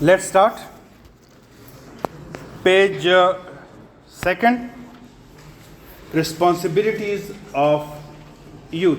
Let's start. Page second, responsibilities of youth.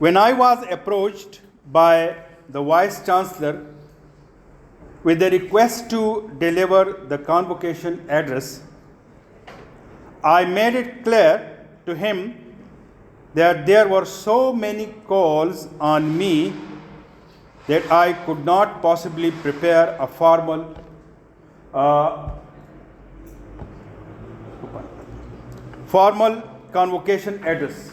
when I was approached by the Vice Chancellor with a request to deliver the convocation address, I made it clear to him that there were so many calls on me that I could not possibly prepare a formal convocation address.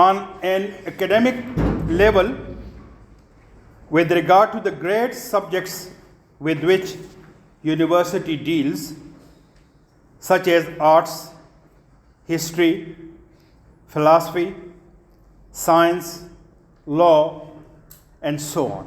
On an academic level, with regard to the great subjects with which university deals, such as arts, history, philosophy, science, law, and so on.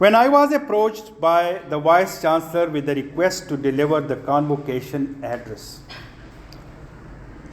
When I was approached by the Vice Chancellor with a request to deliver the convocation address,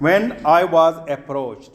when I was approached,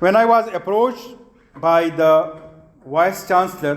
When I was approached by the Vice Chancellor,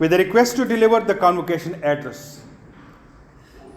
with a request to deliver the convocation address.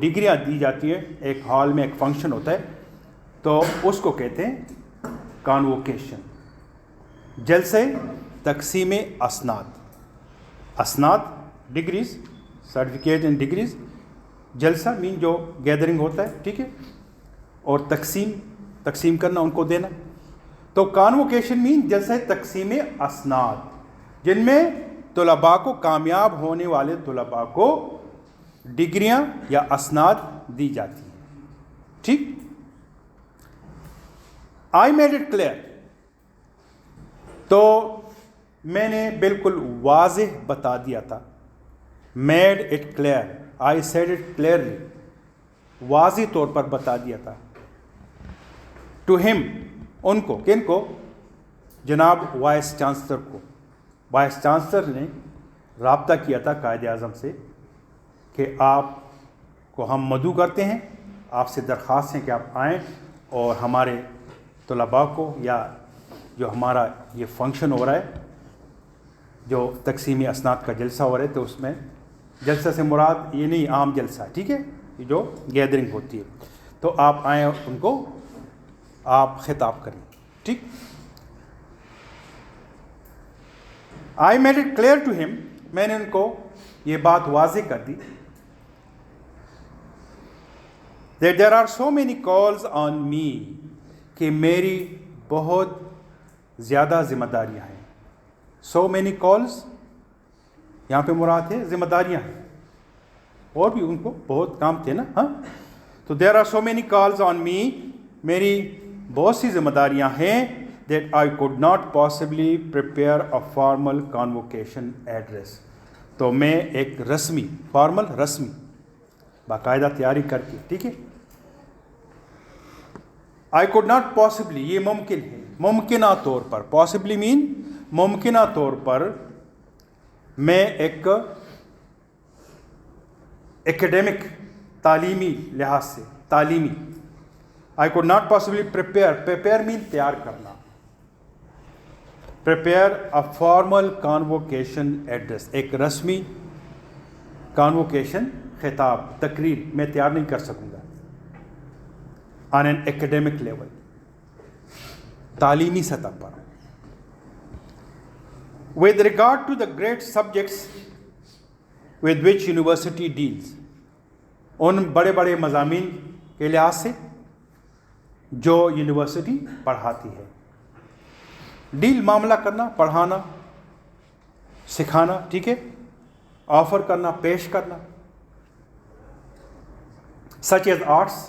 ڈگریاں دی جاتی ہیں، ایک hall میں ایک function ہوتا ہے، تو اس کو کہتے ہیں کانووکیشن، جلسے تقسیم اسناد، اسناد ڈگریز، سرٹیفکیٹ اینڈ ڈگریز، جلسہ مین جو گیدرنگ ہوتا ہے، ٹھیک ہے، اور تقسیم کرنا، ان کو دینا. تو کانووکیشن مین جلسہ تقسیم اسناد، جن میں طلباء کو، کامیاب ہونے والے طلباء کو ڈگریاں یا اسناد دی جاتی ہیں. ٹھیک. آئی میڈ اٹ کلیئر، تو میں نے بالکل واضح بتا دیا تھا. Made it clear, I said it clearly, واضح طور پر بتا دیا تھا. ٹو ہم، ان کو، کن کو؟ جناب وائس چانسلر کو. وائس چانسلر نے رابطہ کیا تھا قائد اعظم سے کہ آپ کو ہم مدعو کرتے ہیں، آپ سے درخواست ہے کہ آپ آئیں اور ہمارے طلباء کو، یا جو ہمارا یہ فنکشن ہو رہا ہے، جو تقسیم اسناد کا جلسہ ہو رہا ہے، تو اس میں جلسہ سے مراد یہ نہیں عام جلسہ، ٹھیک ہے، یہ جو گیدرنگ ہوتی ہے، تو آپ آئیں اور ان کو آپ خطاب کریں. ٹھیک. I made it clear to ہم، میں نے ان کو یہ بات واضح کر دی that there are so many calls on me، کہ میری بہت زیادہ ذمہ داریاں ہیں. so many calls یہاں پہ مراد ہے ذمہ داریاں ہیں، اور بھی ان کو بہت کام تھے نا. ہاں، تو there are so many calls on me، میری بہت سی ذمہ داریاں ہیں، that I could not possibly prepare a formal convocation address، تو میں ایک رسمی، فارمل رسمی، باقاعدہ تیاری کر کے، ٹھیک ہے، I could not possibly، یہ ممکن ہے، ممکنہ طور پر، possibly mean ممکنہ طور پر میں ایک ایکیڈیمک، تعلیمی لحاظ سے، تعلیمی، I could not possibly prepare mean تیار کرنا، prepare a formal convocation address، ایک رسمی convocation خطاب، تقریر میں تیار نہیں کر سکوں گا on an academic level، تعلیمی سطح پر. with regard to the great subjects with which university deals، ان بڑے بڑے مضامین کے لحاظ سے جو یونیورسٹی پڑھاتی ہے. ڈیل معاملہ کرنا، پڑھانا، سکھانا، ٹھیک ہے، آفر کرنا، پیش کرنا. سچ ایز آرٹس،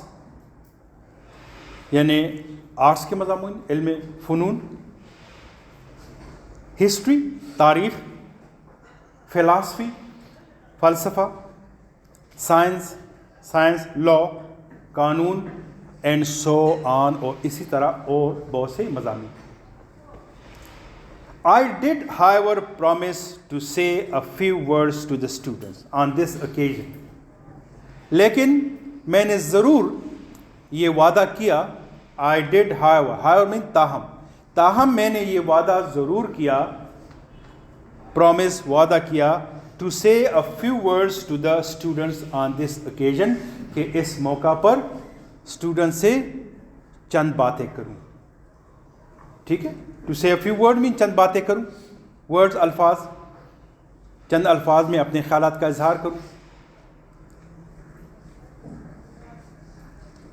یعنی آرٹس کے مضامین، علم فنون، ہسٹری، تاریخ، فلاسفی، فلسفہ، سائنس، لا، قانون، اینڈ سو آن، اور اسی طرح اور بہت سے مضامین. I did however promise to say a few words to the students on this occasion، لیکن میں نے ضرور یہ وعدہ کیا. I did however mean تاہم میں نے یہ وعدہ ضرور کیا، promise وعدہ کیا، to say a few words to the students on this occasion، کہ اس موقع پر اسٹوڈنٹ سے چند باتیں کروں. ٹھیک ہے، ٹو سے few word mean چند باتیں کروں، words الفاظ، چند الفاظ میں اپنے خیالات کا اظہار کروں.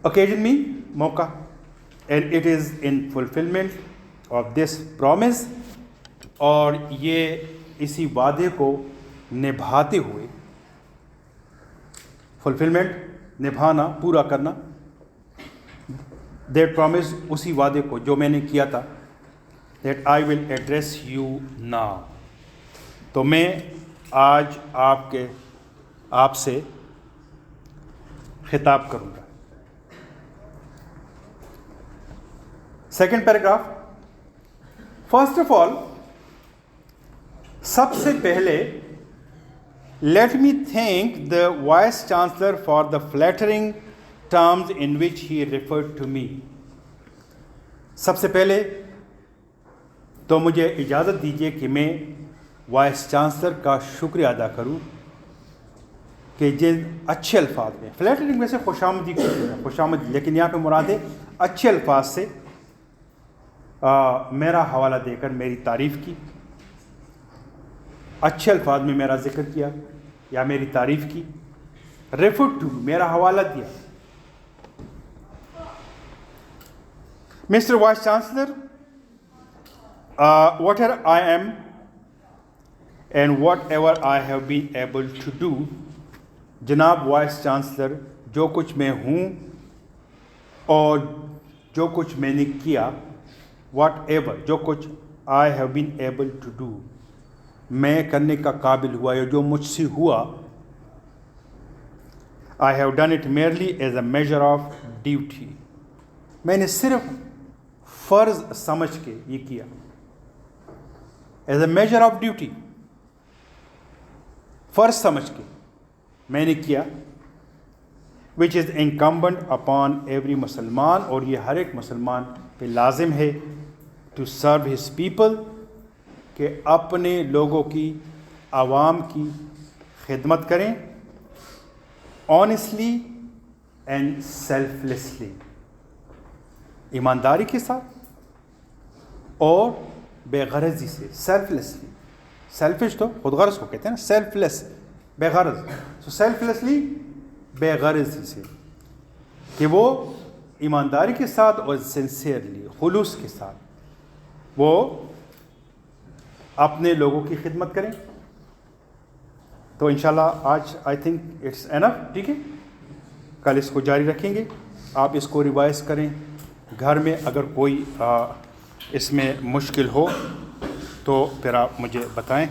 occasion mean موقع، and it is in fulfillment of this promise، اور یہ اسی وعدے کو نبھاتے ہوئے، fulfillment نبھانا، پورا کرنا، that promise اسی وعدے کو جو میں نے کیا تھا، that I will address you now، تو میں آج آپ سے خطاب کروں گا. Second paragraph. First of all, سب سے پہلے let me thank the vice chancellor for the flattering terms in which he referred to me. سب سے پہلے تو مجھے اجازت دیجیے کہ میں وائس چانسلر کا شکریہ ادا کروں کہ جن اچھے الفاظ میں، فلیٹرنگ میں سے خوش آمدی کو خوش آمدی، لیکن یہاں پہ مراد ہے اچھے الفاظ سے میرا حوالہ دے کر میری تعریف کی، اچھے الفاظ میں میرا ذکر کیا یا میری تعریف کی. ریفر ٹو، میرا حوالہ دیا. Mister vice chancellor, whatever I am and whatever I have been able to do, جناب وائس چانسلر، جو کچھ میں ہوں اور جو کچھ میں نے کیا، واٹ ایور، جو کچھ I have been able to do, میں کرنے کا قابل ہوا یا جو مجھ سے ہوا، I have done it merely as a measure of duty, میں نے صرف فرض سمجھ کے یہ کیا، as a measure of duty, فرض سمجھ کے میں نے کیا، وچ از انکمبنٹ اپان ایوری مسلمان، اور یہ ہر ایک مسلمان پہ لازم ہے، ٹو سرو ہز پیپل، کہ اپنے لوگوں کی، عوام کی خدمت کریں، آنیسٹلی اینڈ سیلف لیسلی، ایمانداری کے ساتھ اور بے غرضی سے. سیلف لیسلی، سیلفش تو خود غرض کو کہتے ہیں نا، سیلف لیس بے غرض، سو سیلف لیسلی بے غرضی سے، کہ وہ ایمانداری کے ساتھ اور سنسیئرلی، خلوص کے ساتھ وہ اپنے لوگوں کی خدمت کریں. تو انشاءاللہ آج آئی تھنک اٹس انف، ٹھیک ہے، کل اس کو جاری رکھیں گے. آپ اس کو ریوائز کریں گھر میں، اگر کوئی اس میں مشکل ہو تو پھر آپ مجھے بتائیں.